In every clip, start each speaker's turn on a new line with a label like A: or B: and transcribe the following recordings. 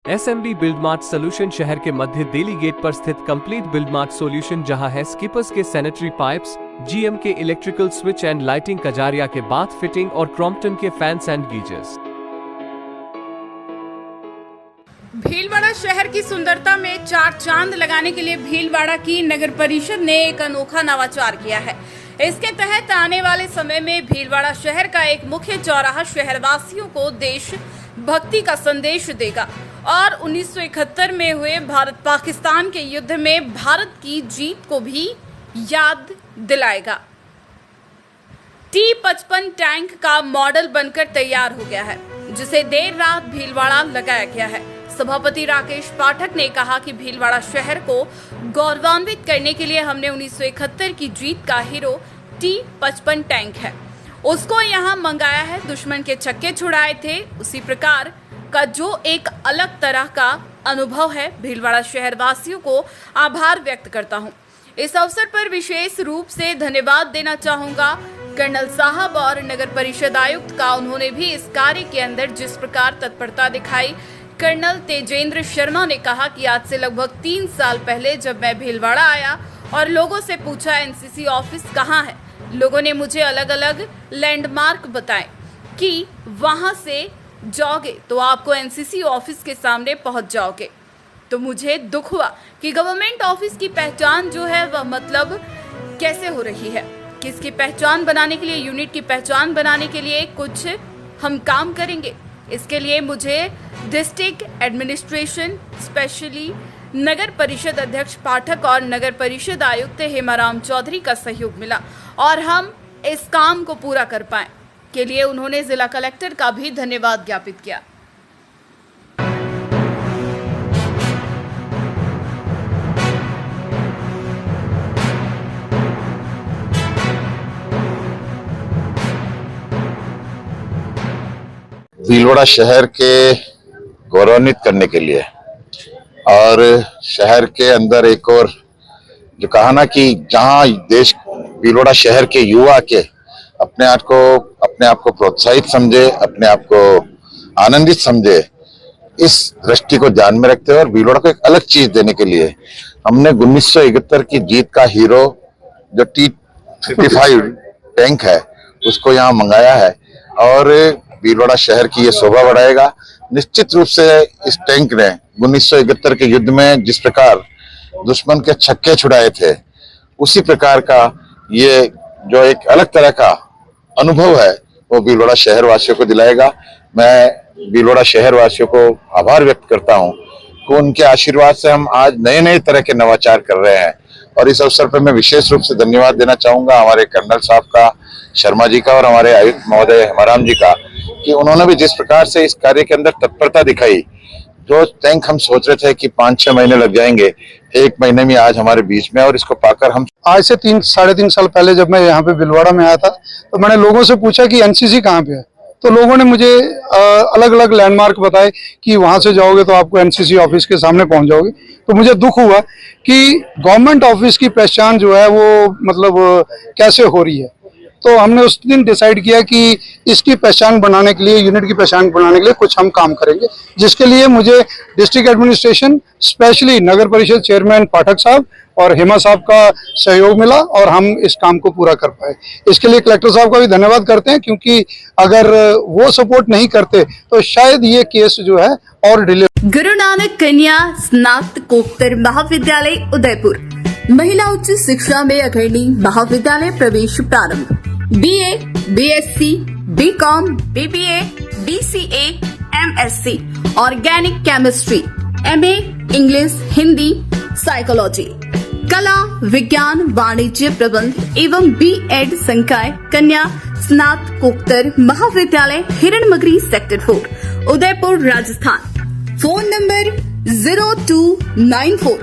A: SMB build mart solution शहर के मध्य Delhi gate पर स्थित कंप्लीट बिल्ड मार्ट सोल्यूशन, जहां है स्किपर्स के सैनिटरी पाइप्स, GM के electrical switch and lighting, Kajaria के बाथ फिटिंग और क्रॉम्पटन के फैंस एंड गीजर्स।
B: भीलवाड़ा शहर की सुंदरता में चार चांद लगाने के लिए भीलवाड़ा की नगर परिषद ने एक अनोखा नवाचार किया है। इसके तहत आने वाले समय में भीलवाड़ा शहर का एक मुख्य चौराहा शहरवासियों को देश भक्ति का संदेश देगा और 1971 में हुए भारत पाकिस्तान के युद्ध में भारत की जीत को भी याद दिलाएगा। T-55 टैंक का मॉडल बनकर तैयार हो गया है, जिसे देर रात भीलवाड़ा लगाया गया है। सभापति राकेश पाठक ने कहा कि भीलवाड़ा शहर को गौरवान्वित करने के लिए हमने 1971 की जीत का हीरो T-55 टैंक है, उसको यहाँ मंगाया है। दुश्मन के छक्के छुड़ाए थे, उसी प्रकार का जो एक अलग तरह का अनुभव है। भीलवाड़ा शहरवासियों को आभार व्यक्त करता हूँ। इस अवसर पर विशेष रूप से धन्यवाद देना चाहूँगा कर्नल साहब और नगर परिषद आयुक्त का। उन्होंने भी इस कार्य के अंदर जिस प्रकार तत्परता दिखाई। कर्नल तेजेंद्र शर्मा ने कहा कि आज से लगभग 3 साल पहले जब मैं भीलवाड़ा आया और लोगों से पूछा एनसीसी ऑफिस कहाँ है, लोगों ने मुझे अलग अलग लैंडमार्क बताए कि वहां से जाओगे तो आपको एनसीसी ऑफिस के सामने पहुंच जाओगे। तो मुझे दुख हुआ कि गवर्नमेंट ऑफिस की पहचान जो है वह मतलब कैसे हो रही है। किसकी पहचान बनाने के लिए, यूनिट की पहचान बनाने के लिए कुछ हम काम करेंगे। इसके लिए मुझे डिस्ट्रिक्ट एडमिनिस्ट्रेशन, स्पेशली नगर परिषद अध्यक्ष पाठक और नगर परिषद आयुक्त हेमाराम चौधरी का सहयोग मिला और हम इस काम को पूरा कर पाए के लिए उन्होंने जिला कलेक्टर का भी धन्यवाद ज्ञापित किया।
C: भीलवाड़ा शहर के गौरवान्वित करने के लिए और शहर के अंदर एक और जो कहा ना कि जहां देश भीलवाड़ा शहर के युवा के अपने आप को प्रोत्साहित समझे, अपने आप को आनंदित समझे, इस दृष्टि को ध्यान में रखते हुए और भीलवाड़ा को एक अलग चीज देने के लिए हमने 1971 की जीत का हीरो जो T-55 टैंक है उसको यहाँ मंगाया है और भीलवाड़ा शहर की ये शोभा बढ़ाएगा। निश्चित रूप से इस टैंक ने 1971 के युद्ध में जिस प्रकार दुश्मन के छक्के छुड़ाए थे, उसी प्रकार का ये जो एक अलग तरह का अनुभव है वो भीलवाड़ा शहर वासियों को दिलाएगा। मैं भीलवाड़ा शहर वासियों को आभार व्यक्त करता हूँ कि उनके आशीर्वाद से हम आज नए नए तरह के नवाचार कर रहे हैं और इस अवसर पर मैं विशेष रूप से धन्यवाद देना चाहूंगा हमारे कर्नल साहब का, शर्मा जी का और हमारे आयुक्त महोदय हेमाराम जी का कि उन्होंने भी जिस प्रकार से इस कार्य के अंदर तत्परता दिखाई। जो टैंक हम सोच रहे थे कि 5-6 महीने लग जाएंगे, 1 महीने में आज हमारे बीच में और इसको पाकर हम
D: आज से 3-3.5 साल पहले जब मैं यहाँ पे भीलवाड़ा में आया था तो मैंने लोगों से पूछा कि एनसीसी कहाँ पे है, तो लोगों ने मुझे अलग अलग लैंडमार्क बताए कि वहां से जाओगे तो आपको एनसीसी ऑफिस के सामने पहुंच जाओगे। तो मुझे दुख हुआ कि गवर्नमेंट ऑफिस की पहचान जो है वो मतलब कैसे हो रही है। तो हमने उस दिन डिसाइड किया कि इसकी पहचान बनाने के लिए, यूनिट की पहचान बनाने के लिए कुछ हम काम करेंगे, जिसके लिए मुझे डिस्ट्रिक्ट एडमिनिस्ट्रेशन, स्पेशली नगर परिषद चेयरमैन पाठक साहब और हेमा साहब का सहयोग मिला और हम इस काम को पूरा कर पाए। इसके लिए कलेक्टर साहब का भी धन्यवाद करते हैं, क्योंकि अगर वो सपोर्ट नहीं करते तो शायद ये केस जो है और डिले।
B: गुरु नानक कन्या स्नातकोत्तर महाविद्यालय उदयपुर, महिला उच्च शिक्षा में अग्रणी महाविद्यालय प्रवेश प्रारंभ। BA, BSc, BCom, BBA, BCA, MSc, organic chemistry, MA, English, Hindi, psychology, कला, विज्ञान, वाणिज्य प्रबंध एवं B.Ed संकाय कन्या स्नातकोत्तर महाविद्यालय Hiranmagri sector 4 Udaipur Rajasthan. Phone number 0294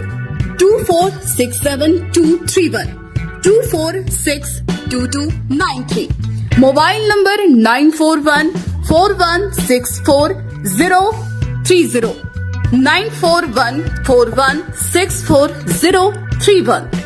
B: 2467 2462293, mobile number 9414164030 9414164031।